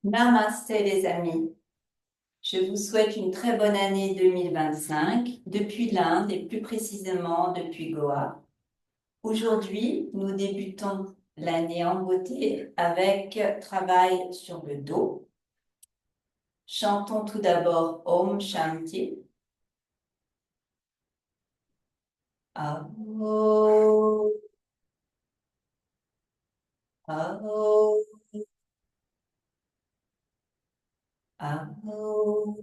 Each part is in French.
Namasté les amis, je vous souhaite une très bonne année 2025 depuis l'Inde et plus précisément depuis Goa. Aujourd'hui, nous débutons l'année en beauté avec travail sur le dos. Chantons tout d'abord Om Shanti. Aho, aho, aho.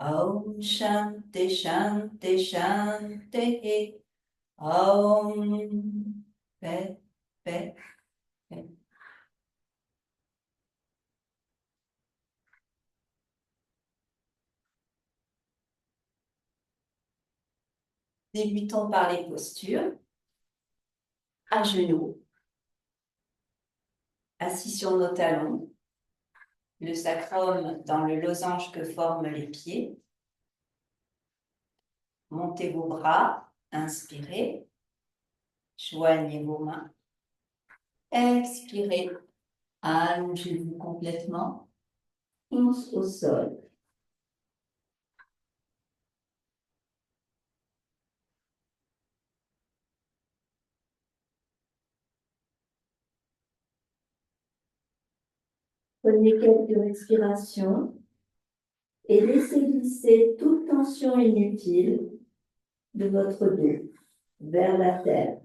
Om Shanti Shanti Shanti. Om. Paix, paix, paix. Débutons par les postures. À genoux, assis sur nos talons, le sacrum dans le losange que forment les pieds. Montez vos bras, inspirez, joignez vos mains. Expirez, allongez-vous complètement, pouce au sol. Prenez quelques respirations et laissez glisser toute tension inutile de votre dos vers la terre.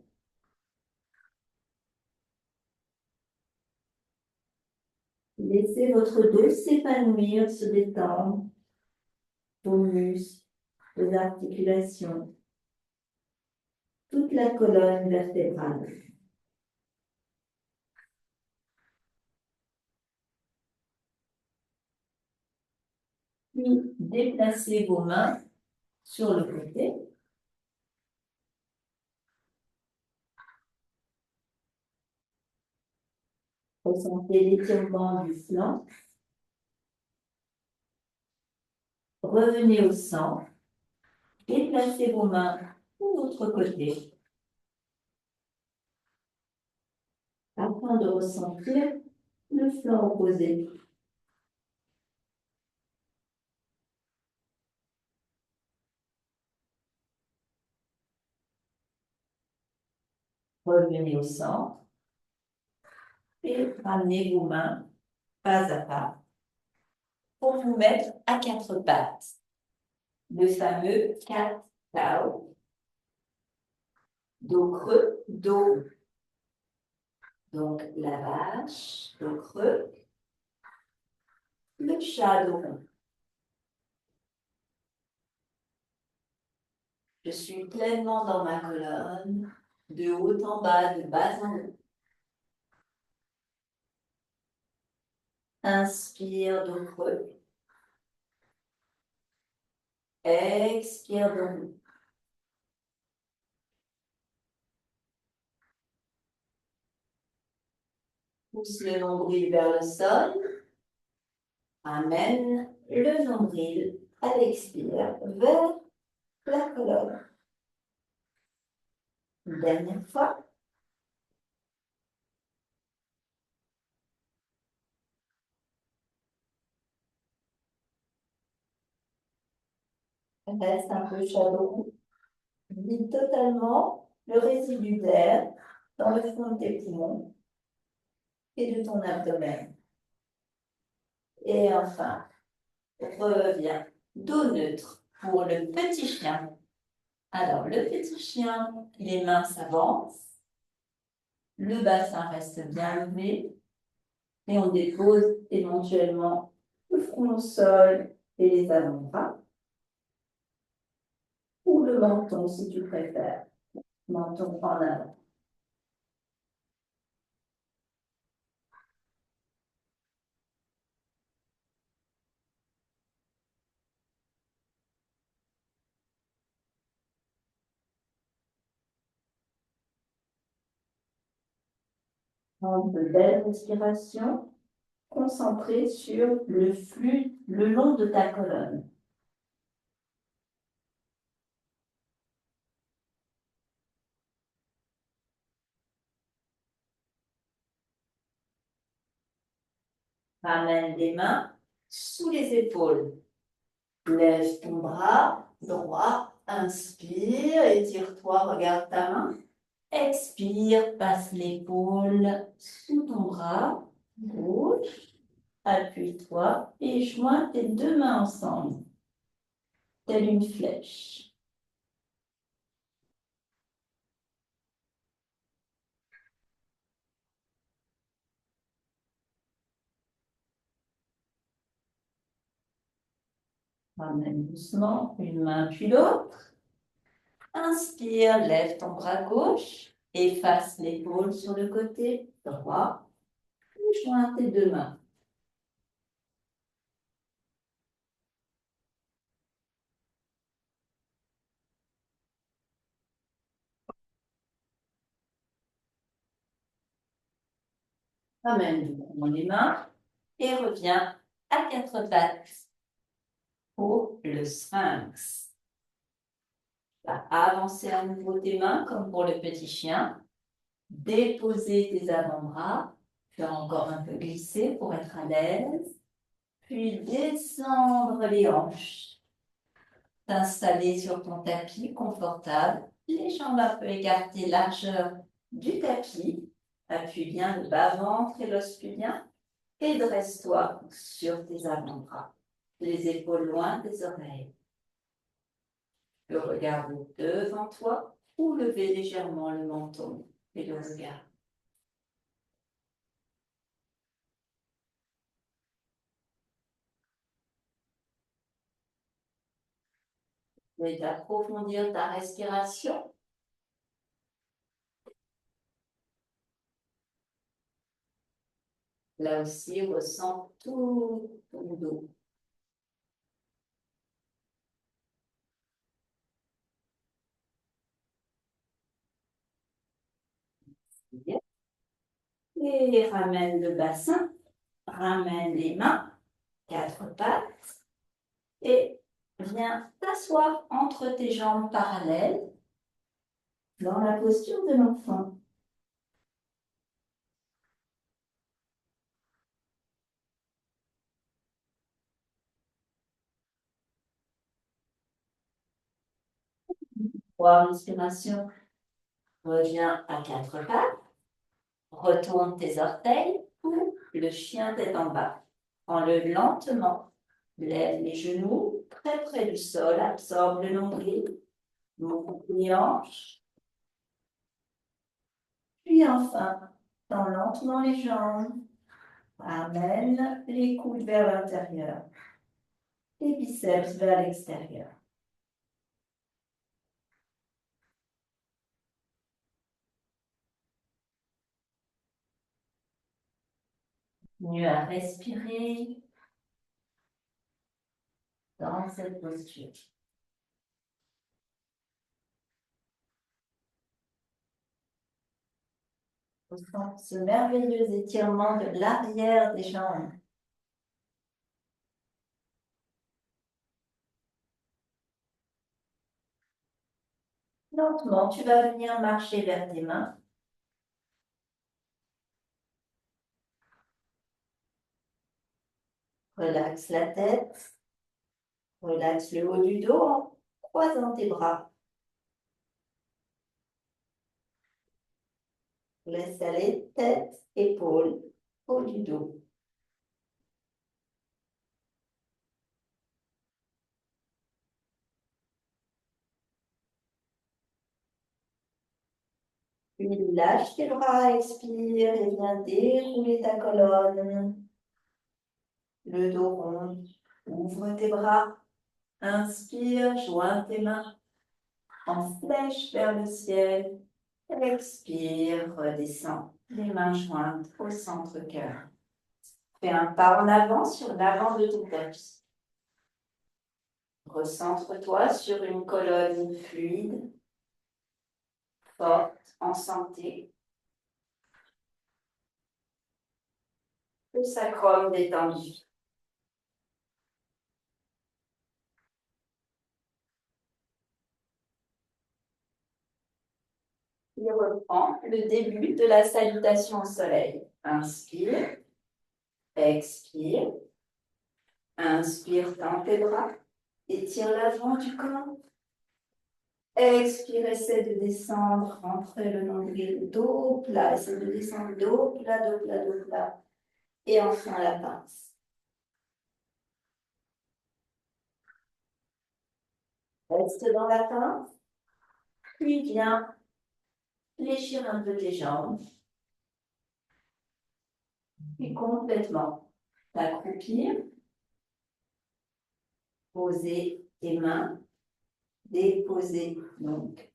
Laissez votre dos s'épanouir, se détendre, vos muscles, vos articulations, toute la colonne vertébrale. Puis déplacez vos mains sur le côté. Ressentez l'étirement du flanc. Revenez au centre. Déplacez vos mains de l'autre côté afin de ressentir le flanc opposé. Revenez au centre et ramenez vos mains pas à pas pour vous mettre à quatre pattes. Le fameux cat cow. Dos creux, dos. Donc la vache, dos creux. Le chat dos rond. Je suis pleinement dans ma colonne, de haut en bas, de bas en haut. Inspire, dos creux. Expire, dos rond. Pousse le nombril vers le sol. Amène le nombril à l'expire vers la colonne. Une dernière fois. Reste un peu chaud. Vide totalement le résidu d'air dans le fond de tes poumons et de ton abdomen. Et enfin, reviens dos neutre pour le petit chien. Alors, le petit chien, les mains s'avancent, le bassin reste bien levé et on dépose éventuellement le front au sol et les avant-bras ou le menton si tu préfères, menton en avant. Prends de belles respirations concentrées sur le flux le long de ta colonne. Ramène les mains sous les épaules. Lève ton bras droit, inspire, étire-toi, regarde ta main. Expire, passe l'épaule sous ton bras gauche. Appuie-toi et joins tes deux mains ensemble, telle une flèche. Ramène doucement une main puis l'autre. Inspire, lève ton bras gauche, efface l'épaule sur le côté droit, et joins tes deux mains. Ramène doucement les mains et reviens à quatre pattes pour le sphinx. Va avancer à nouveau tes mains comme pour le petit chien. Déposer tes avant-bras. Faire encore un peu glisser pour être à l'aise. Puis descendre les hanches. T'installer sur ton tapis confortable. Les jambes un peu écartées, largeur du tapis. Appuie bien le bas-ventre et l'os pubien. Et dresse-toi sur tes avant-bras. Les épaules loin des oreilles. Le regard devant toi ou lever légèrement le menton et le regard. Et d'approfondir ta respiration. Là aussi, ressens tout ton dos. Et ramène le bassin, ramène les mains, quatre pattes, et viens t'asseoir entre tes jambes parallèles dans la posture de l'enfant. Pour l'inspiration, reviens à quatre pattes, retourne tes orteils ou le chien tête en bas. Enlève lentement, lève les genoux très près du sol, absorbe le nombril, monte les hanches. Puis enfin, tends lentement les jambes, amène les coudes vers l'intérieur, les biceps vers l'extérieur. Mieux à respirer dans cette posture. Ressens ce merveilleux étirement de l'arrière des jambes. Lentement, tu vas venir marcher vers tes mains. Relaxe la tête. Relaxe le haut du dos en croisant tes bras. Laisse aller tête, épaules, haut du dos. Puis lâche tes bras, expire et viens dérouler ta colonne. Le dos rond. Ouvre tes bras. Inspire, joins tes mains en flèche vers le ciel. Expire, redescends. Les mains jointes au centre-cœur. Fais un pas en avant sur l'avant de ton torse. Recentre-toi sur une colonne fluide, forte, en santé. Le sacrum détendu. Il reprend le début de la salutation au soleil. Inspire. Expire. Inspire, tends tes bras. Étire l'avant du corps. Expire, essaie de descendre, rentrer le nombril, dos plat. Essaie de descendre, dos plat, dos plat, dos plat. Et enfin la pince. Reste dans la pince. Puis viens fléchir un peu tes jambes. Puis complètement t'accroupir. Poser tes mains. Déposer donc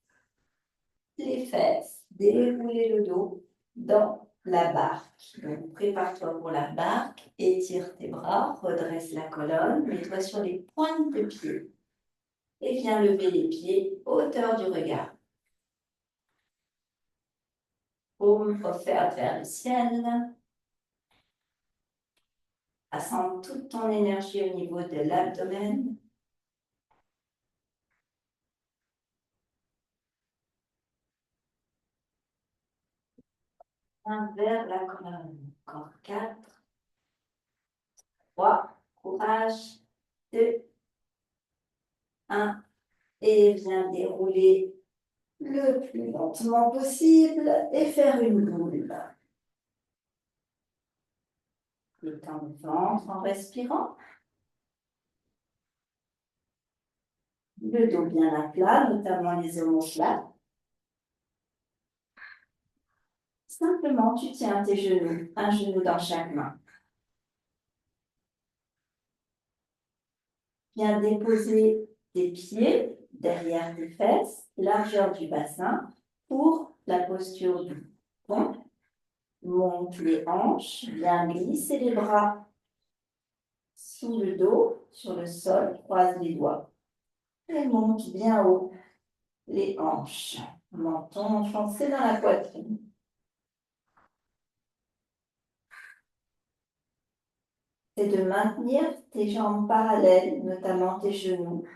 les fesses. Dérouler le dos dans la barque. Donc, prépare-toi pour la barque, étire tes bras, redresse la colonne, mets-toi sur les pointes de pied et viens lever les pieds, hauteur du regard. Paume offerte vers le ciel. Assemble toute ton énergie au niveau de l'abdomen. Un vers la colonne. Encore 4, 3, courage, 2, 1. Et viens dérouler le plus lentement possible et faire une boule. Étends le ventre en respirant. Le dos bien à plat, notamment les omoplates. Simplement, tu tiens tes genoux, un genou dans chaque main. Viens déposer tes pieds derrière tes fesses, largeur du bassin, pour la posture du pont. Monte les hanches, viens glisser les bras sous le dos, sur le sol, croise les doigts. Et monte bien haut les hanches. Menton enfoncé dans la poitrine. C'est de maintenir tes jambes parallèles, notamment tes genoux.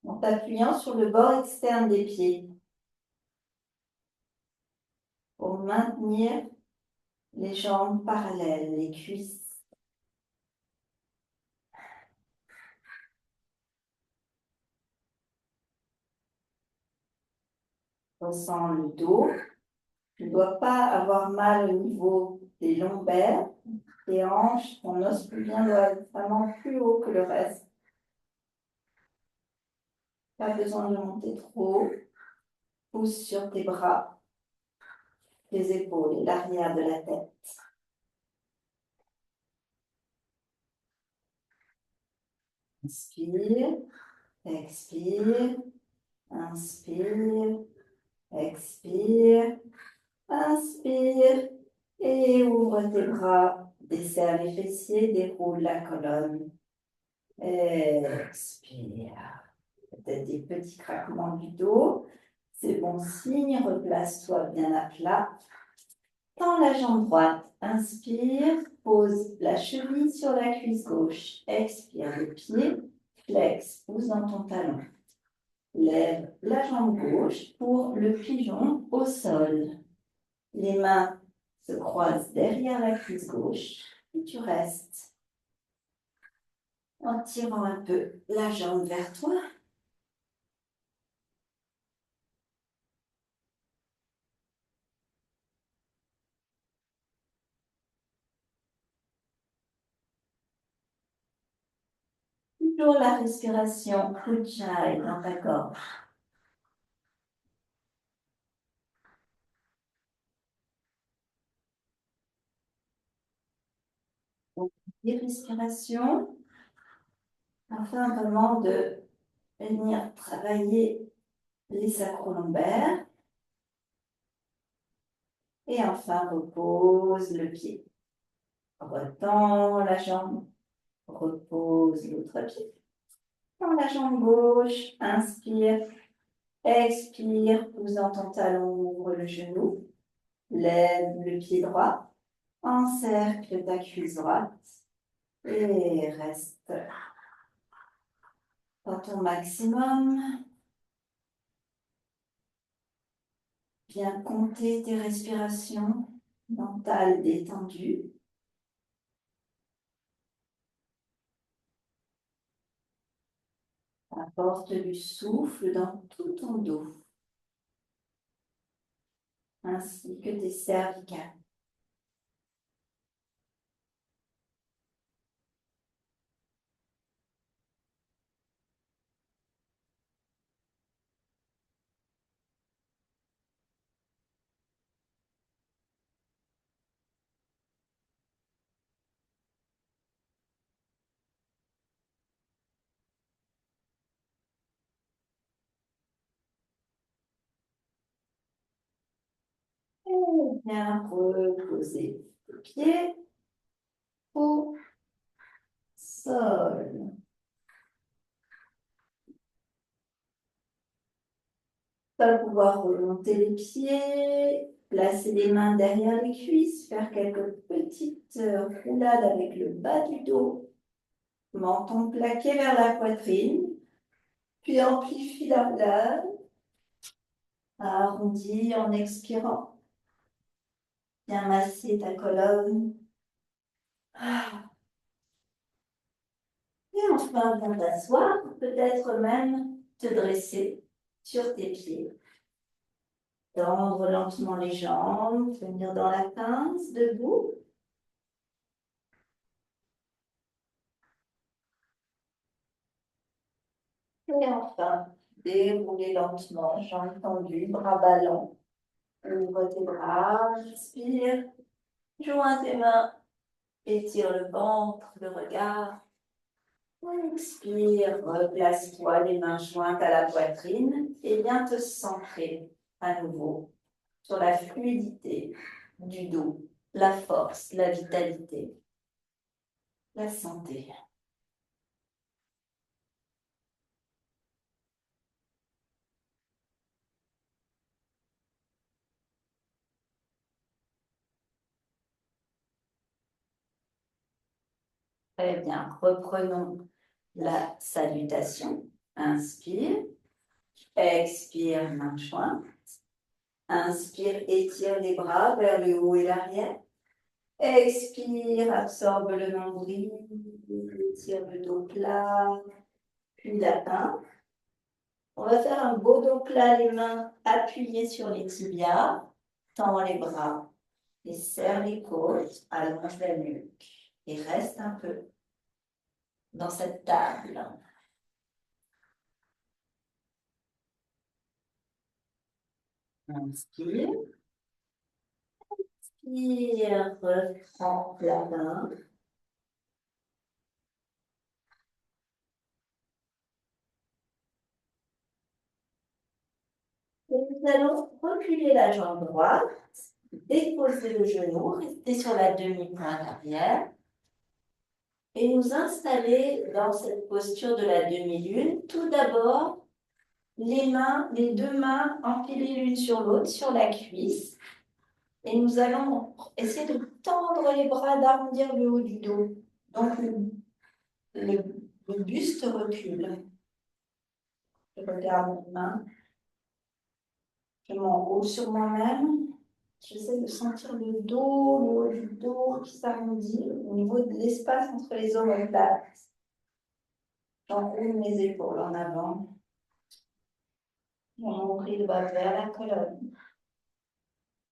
En t'appuyant sur le bord externe des pieds. Pour maintenir les jambes parallèles, les cuisses. Ressens le dos. Tu ne dois pas avoir mal au niveau des lombaires, des hanches. Ton os pubien doit être vraiment plus haut que le reste. Pas besoin de monter trop haut. Pousse sur tes bras, tes épaules et l'arrière de la tête. Inspire, expire, inspire, expire, inspire et ouvre tes bras, desserre les fessiers, déroule la colonne. Expire. Peut-être des petits craquements du dos. C'est bon signe, replace-toi bien à plat. Tends la jambe droite, inspire, pose la cheville sur la cuisse gauche. Expire le pied, flex, pousse dans ton talon. Lève la jambe gauche pour le pigeon au sol. Les mains se croisent derrière la cuisse gauche et tu restes en tirant un peu la jambe vers toi. Toujours la respiration Ujjayi dans ta gorge. Donc, 10 respirations afin vraiment de venir travailler les sacro-lombaires. Et enfin, repose le pied. Retends la jambe. Repose l'autre pied. Tends la jambe gauche. Inspire. Expire. Pousse dans ton talon. Ouvre le genou. Lève le pied droit. Encercle ta cuisse droite. Et reste dans ton maximum. Viens compter tes respirations mentales détendues. Apporte du souffle dans tout ton dos, ainsi que tes cervicales. Et bien reposer les pieds au sol. Tu vas pouvoir remonter les pieds, placer les mains derrière les cuisses, faire quelques petites roulades avec le bas du dos, menton plaqué vers la poitrine, puis amplifie la roulade, arrondis en expirant, bien masser ta colonne. Et enfin, viens t'asseoir, peut-être même te dresser sur tes pieds. Tendre lentement les jambes, venir dans la pince, debout. Et enfin, dérouler lentement, jambes tendues, bras ballants. Ouvre tes bras, inspire, joins tes mains, étire le ventre, le regard. Expire, replace-toi les mains jointes à la poitrine et viens te centrer à nouveau sur la fluidité du dos, la force, la vitalité, la santé. Très bien, reprenons la salutation. Inspire, expire, main jointe. Inspire, étire les bras vers le haut et l'arrière. Expire, absorbe le nombril, étire le dos plat, puis lapin. On va faire un beau dos plat, les mains appuyées sur les tibias. Tends les bras et serre les côtes, allonge la nuque et reste un peu dans cette table. Inspire. Expire, reprends la main. Et nous allons reculer la jambe droite, déposer le genou, rester sur la demi-pointe arrière et nous installer dans cette posture de la demi-lune. Tout d'abord, les deux mains empilées l'une sur l'autre sur la cuisse. Et nous allons essayer de tendre les bras, d'arrondir le haut du dos. Donc, le, le buste recule. Je regarde mes mains. Je m'enroule sur moi-même. J'essaie de sentir le dos, le haut du dos qui s'arrondit au niveau de l'espace entre les omoplates. J'enroule mes épaules en avant. Mon bas vers la colonne.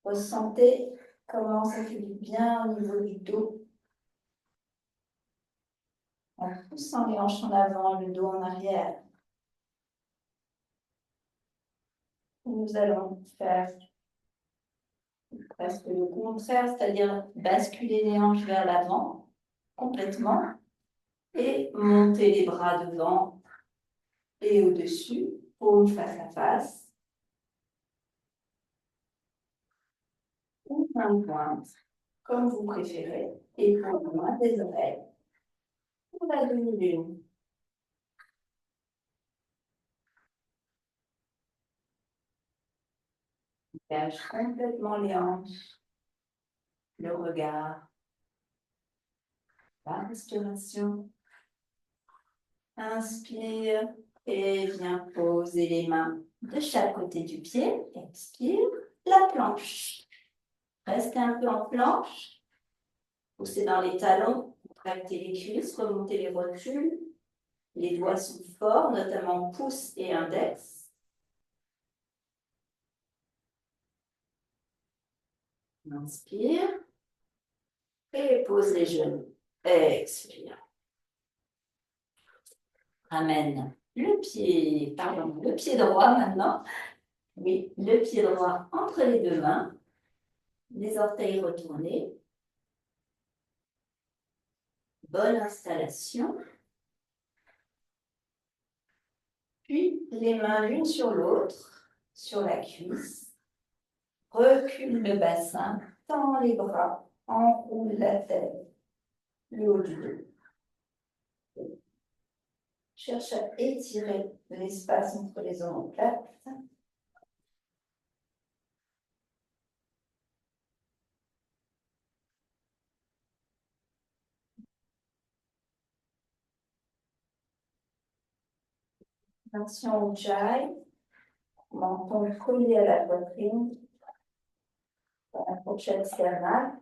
Ressentez comment ça fait du bien au niveau du dos. En poussant les hanches en avant, le dos en arrière. Nous allons faire presque le contraire, c'est-à-dire basculer les hanches vers l'avant complètement et monter les bras devant et au-dessus, paume face à face, ou main pointe, comme vous préférez, et pour loin des oreilles, pour la demi-lune. Lâche complètement les hanches, le regard, la respiration. Inspire et viens poser les mains de chaque côté du pied. Expire. la planche. Restez un peu en planche. Poussez dans les talons, contractez les cuisses, remontez les rotules. Les doigts sont forts, notamment pouce et index. Inspire. Et pose les genoux. Expire. Ramène le pied droit maintenant. Oui, le pied droit entre les deux mains. Les orteils retournés. Bonne installation. Puis les mains l'une sur l'autre, sur la cuisse. Recule le bassin, tend les bras, enroule la tête, le haut du dos. Cherche à étirer l'espace entre les omoplates. Version Ujjayi, menton collé à la poitrine, dans la fourchette sternale.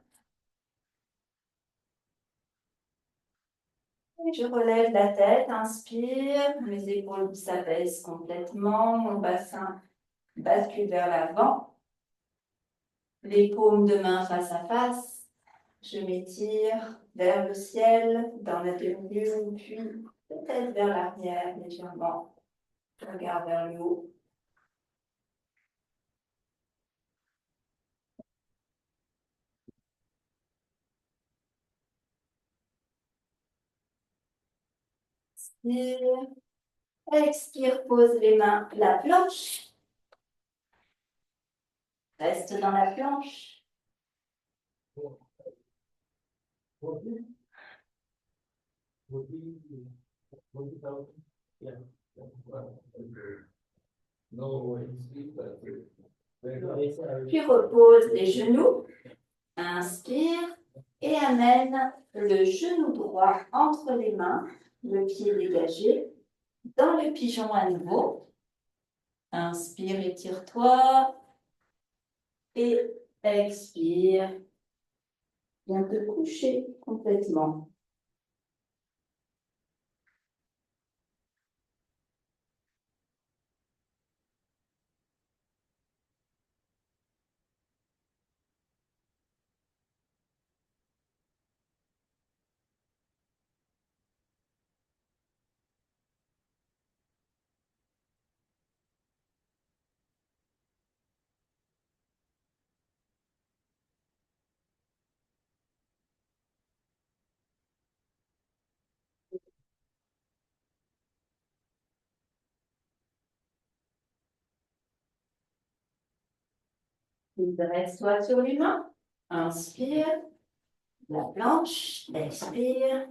Et je relève la tête, inspire, mes épaules s'abaissent complètement, mon bassin bascule vers l'avant, les paumes de main face à face, je m'étire vers le ciel, dans la demi-lune, puis peut-être vers l'arrière légèrement, je regarde vers le haut. Inspire, expire, pose les mains, la planche, reste dans la planche. Puis repose les genoux, inspire et amène le genou droit entre les mains, le pied dégagé, dans le pigeon à nouveau. Inspire, étire-toi et expire. Viens te coucher complètement. Dresse-toi sur les mains. Inspire. La planche. Expire.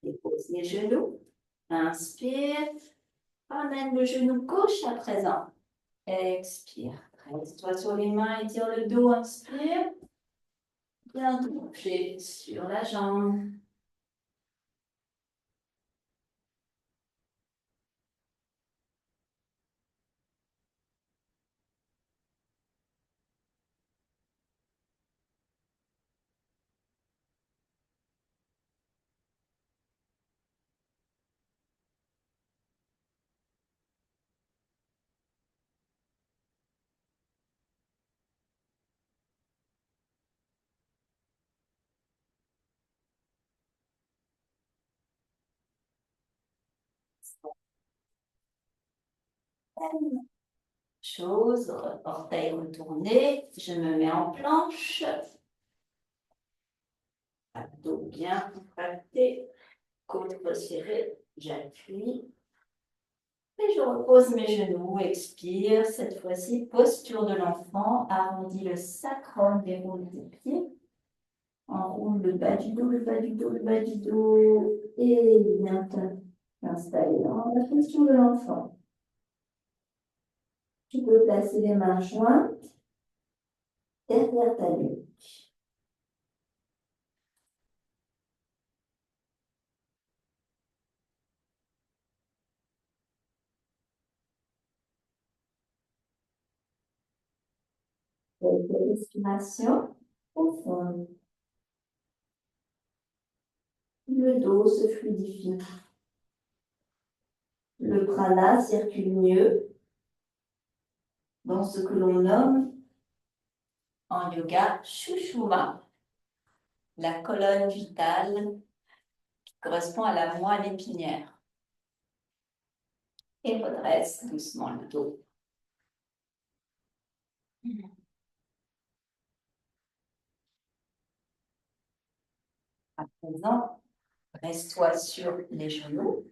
Dépose les genoux. Inspire. Ramène le genou gauche à présent. Expire. Dresse-toi sur les mains, étire le dos. Inspire. Bien touché sur la jambe. Chose, orteil retourné, je me mets en planche. Abdos bien contractés, côte resserrée, j'appuie. Et je repose mes genoux, expire. Cette fois-ci, posture de l'enfant, arrondis le sacrum, déroule tes pieds. Enroule le bas du dos, le bas du dos, le bas du dos. Et viens t'installer dans la posture de l'enfant. Tu peux placer les mains jointes derrière ta nuque. Quelques respirations profondes. Le dos se fluidifie. Le prana circule mieux dans ce que l'on nomme en yoga Shushuma, la colonne vitale qui correspond à la moelle épinière. Et redresse doucement le dos. À présent, reste-toi sur les genoux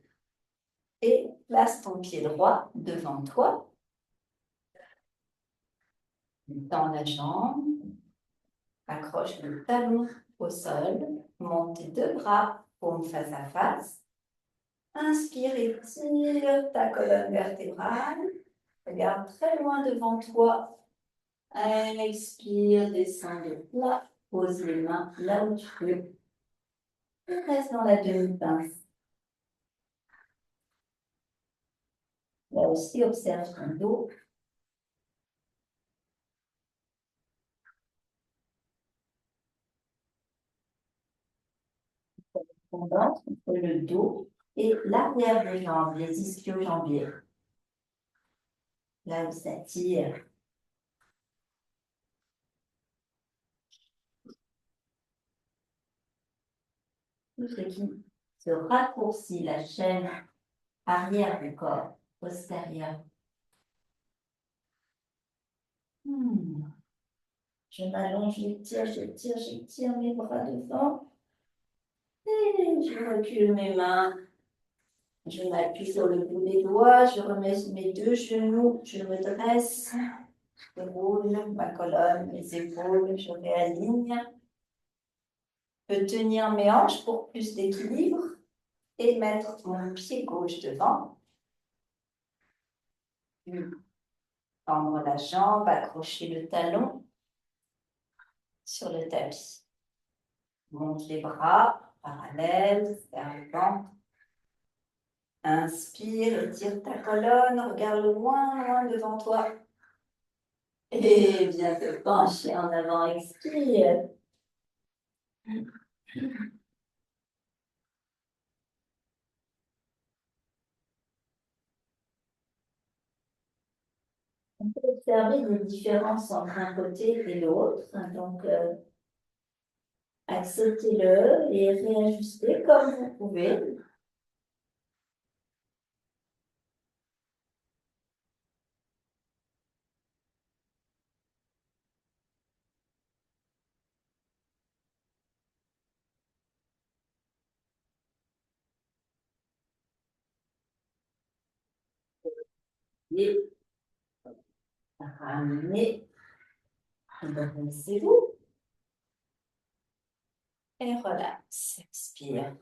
et place ton pied droit devant toi. Tends la jambe, accroche le talon au sol, monte tes deux bras, paumes face à face. Inspire et tire ta colonne vertébrale. Regarde très loin devant toi. Expire, descends de plat. Pose les mains là où tu peux. Et reste dans la demi-pince. Là aussi, observe ton dos. Tendance entre le dos et l'arrière des jambes, les ischio-jambiers. Là où ça tire. Tout ce qui se raccourcit la chaîne arrière du corps, postérieur. Je m'allonge, j'étire mes bras devant. Et je recule mes mains. Je m'appuie sur le bout des doigts. Je remets mes deux genoux. Je me dresse. Je roule ma colonne, mes épaules. Je réaligne. Je peux tenir mes hanches pour plus d'équilibre et mettre mon pied gauche devant. Tendre la jambe, accrocher le talon sur le tapis. Monte les bras parallèles vers le ventre. Inspire, étire ta colonne, regarde loin, loin devant toi. Et viens te pencher en avant, expire. On peut observer des différences entre un côté et l'autre. Donc, acceptez-le et réajustez comme vous pouvez. Et ramenez. Redressez-vous. Et relax. Expire.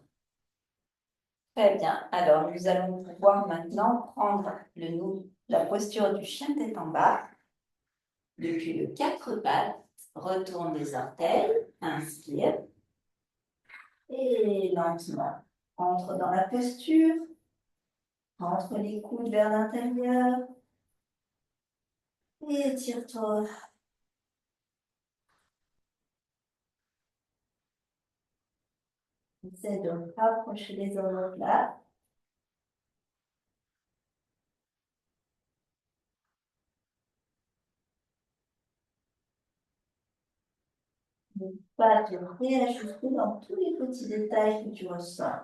Très bien. Alors, nous allons pouvoir maintenant prendre la posture du chien tête en bas. Depuis le quatre pattes, retourne les orteils, inspire. Et lentement, entre dans la posture, entre les coudes vers l'intérieur. Et étire-toi. Essaie de rapprocher les omoplates. Ne pas te réajuster dans tous les petits détails que tu ressens.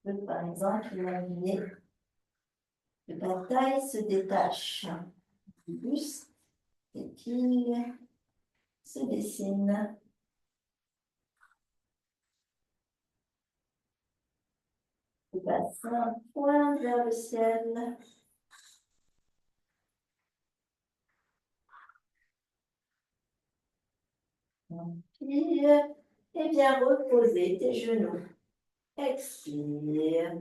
Tu peux par exemple imaginer que ta taille se détache du buste et qu'il se dessine. Tu passes un point vers le ciel. Inspire et bien reposer tes genoux. Expire.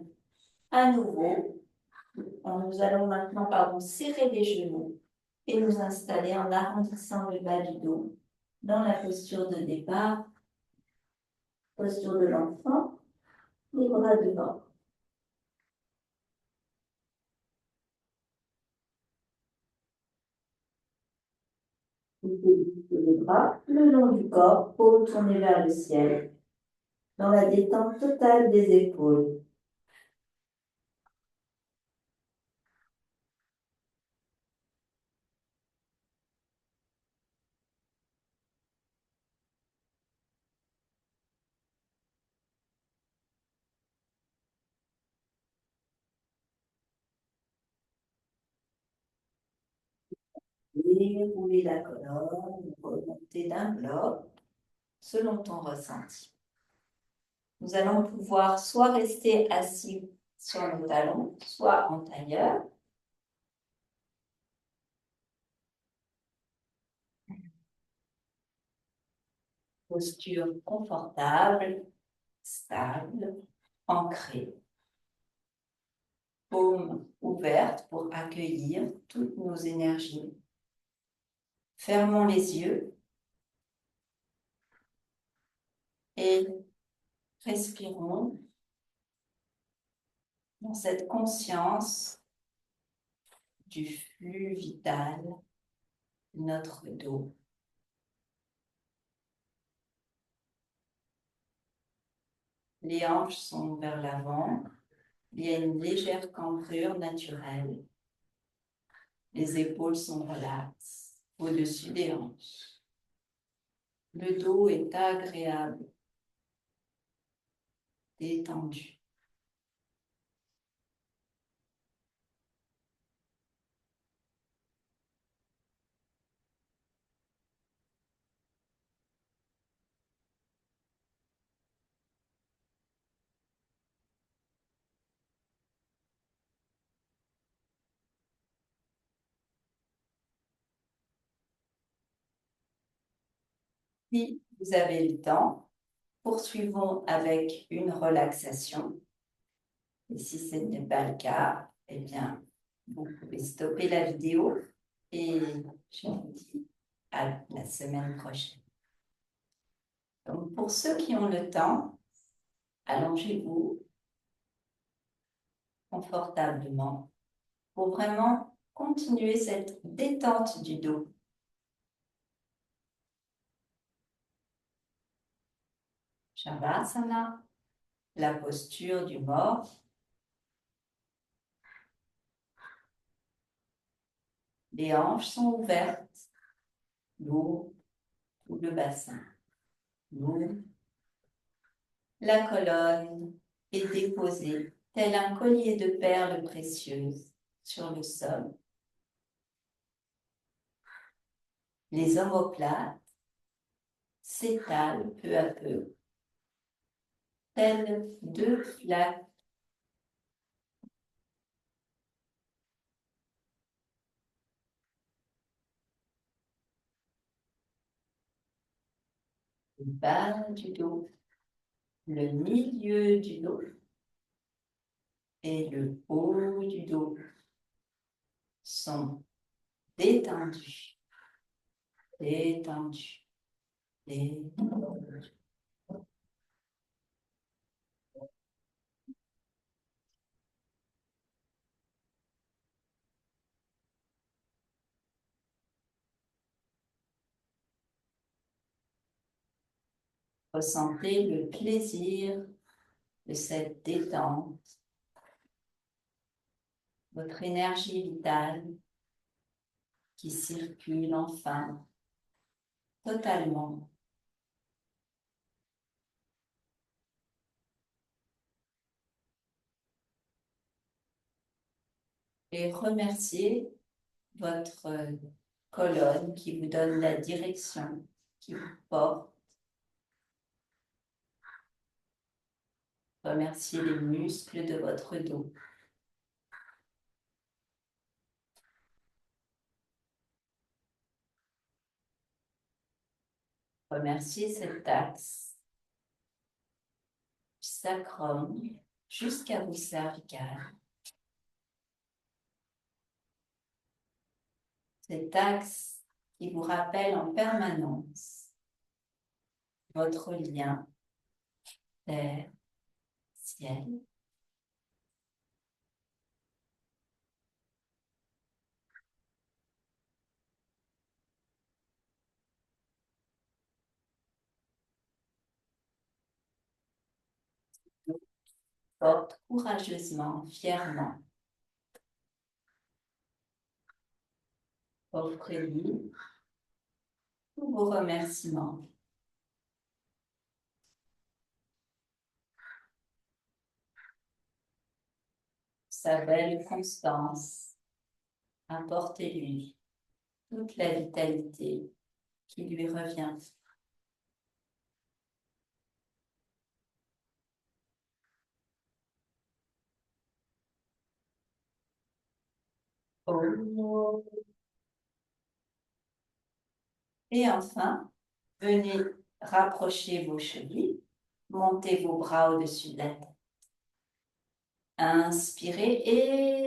À nouveau, nous allons maintenant serrer les genoux et nous installer en arrondissant le bas du dos dans la posture de départ, posture de l'enfant, les bras devant. Vous pouvez les bras le long du corps, paume tournée vers le ciel, dans la détente totale des épaules. Dérouler la colonne, remonter d'un bloc, selon ton ressenti. Nous allons pouvoir soit rester assis sur nos talons, soit en tailleur. Posture confortable, stable, ancrée. Paume ouverte pour accueillir toutes nos énergies. Fermons les yeux et respirons dans cette conscience du flux vital de notre dos. Les hanches sont vers l'avant. Il y a une légère cambrure naturelle. Les épaules sont relaxes au-dessus des hanches. Le dos est agréable, détendu. Si vous avez le temps, poursuivons avec une relaxation. Et si ce n'est pas le cas, eh bien, vous pouvez stopper la vidéo et je vous dis à la semaine prochaine. Donc, pour ceux qui ont le temps, allongez-vous confortablement pour vraiment continuer cette détente du dos. Shavasana, la posture du mort. Les hanches sont ouvertes, lourd tout le bassin, lourd. La colonne est déposée tel un collier de perles précieuses sur le sol. Les omoplates s'étalent peu à peu, telles deux flaques. Le bas du dos, le milieu du dos et le haut du dos sont détendus, détendus, détendus. Ressentez le plaisir de cette détente, votre énergie vitale qui circule enfin totalement. Et remerciez votre colonne qui vous donne la direction, qui vous porte. Remerciez les muscles de votre dos. Remerciez cet axe du sacrum jusqu'à vos cervicales. Cet axe qui vous rappelle en permanence votre lien terre-ciel. porte courageusement, fièrement. Offrez-lui tous vos remerciements. Sa belle constance, apportez-lui toute la vitalité qui lui revient. Oh. Et enfin, venez rapprocher vos chevilles, montez vos bras au-dessus de la tête. Inspirez,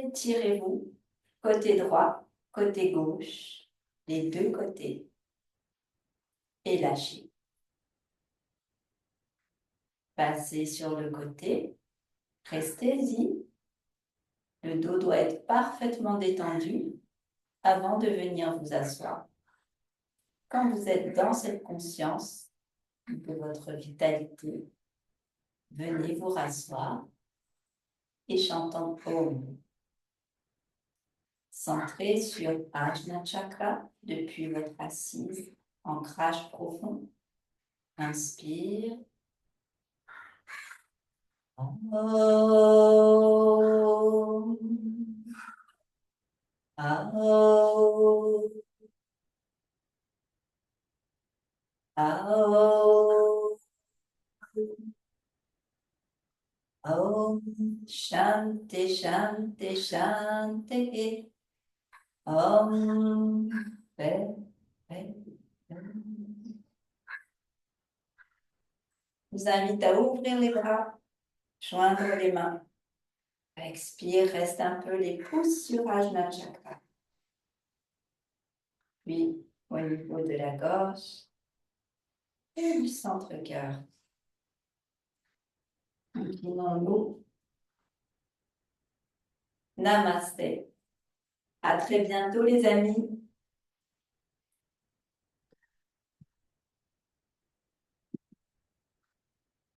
étirez-vous, côté droit, côté gauche, les deux côtés, et lâchez. Passez sur le côté, restez-y. Le dos doit être parfaitement détendu avant de venir vous asseoir. Quand vous êtes dans cette conscience de votre vitalité, venez vous rasseoir et chantons Om. Centré sur Ajna Chakra depuis votre assise, ancrage profond. Inspire. Om. Om. Om. Om. Shanti, Shanti, Shanti. Om. Paix, paix, paix. Je vous invite à ouvrir les bras, joindre les mains. Expire, reste un peu les pouces sur Ajna Chakra. Puis, au niveau de la gorge et du centre-cœur. Inclinons-nous. Namasté. À très bientôt, les amis.